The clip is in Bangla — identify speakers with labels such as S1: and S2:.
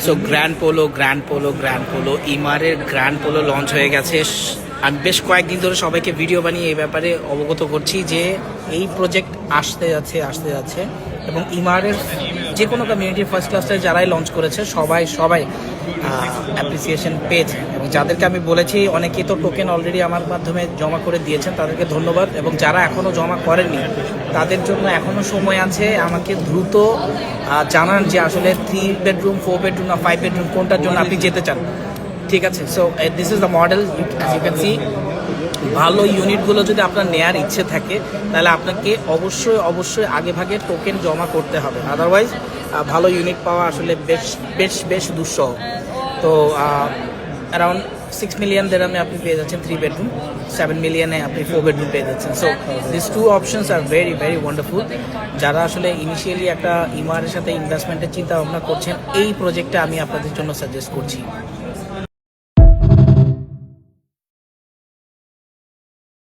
S1: সো গ্র্যান্ড পোলো ইমারের গ্র্যান্ড পোলো লঞ্চ হয়ে গেছে। আমি বেশ কয়েকদিন ধরে সবাইকে ভিডিও বানিয়ে এই ব্যাপারে অবগত করছি যে এই প্রজেক্ট আসতে যাচ্ছে এবং ইমারের যে কোনো কমিউনিটির ফার্স্ট ক্লাসে যারাই লঞ্চ করেছে সবাই অ্যাপ্রিসিয়েশন পেয়েছে এবং যাদেরকে আমি বলেছি অনেকেই তো টোকেন অলরেডি আমার মাধ্যমে জমা করে দিয়েছেন, তাদেরকে ধন্যবাদ। এবং যারা এখনও জমা করেননি তাদের জন্য এখনও সময় আছে, আমাকে দ্রুত জানান যে আসলে 3 বেডরুম 4 বেডরুম না 5 বেডরুম কোনটার জন্য আপনি যেতে চান। ঠিক আছে, so this is the model. As you can see, ভালো ইউনিটগুলো যদি আপনার নেয়ার ইচ্ছে থাকে তাহলে আপনাকে অবশ্যই আগে ভাগে টোকেন জমা করতে হবে, আদারওয়াইজ ভালো ইউনিট পাওয়া আসলে বেশ দুঃসহ। তো অ্যারাউন্ড 6 মিলিয়ন দেরামে আপনি পেয়ে যাচ্ছেন 3 বেডরুম, 7 মিলিয়নে আপনি 4 বেডরুম পেয়ে যাচ্ছেন। So this 2 options are very wonderful. যারা আসলে ইনিশিয়ালি একটা ইমারের সাথে ইনভেস্টমেন্টের চিন্তা ভাবনা করছেন, এই প্রজেক্টটা আমি আপনাদের জন্য সাজেস্ট করছি।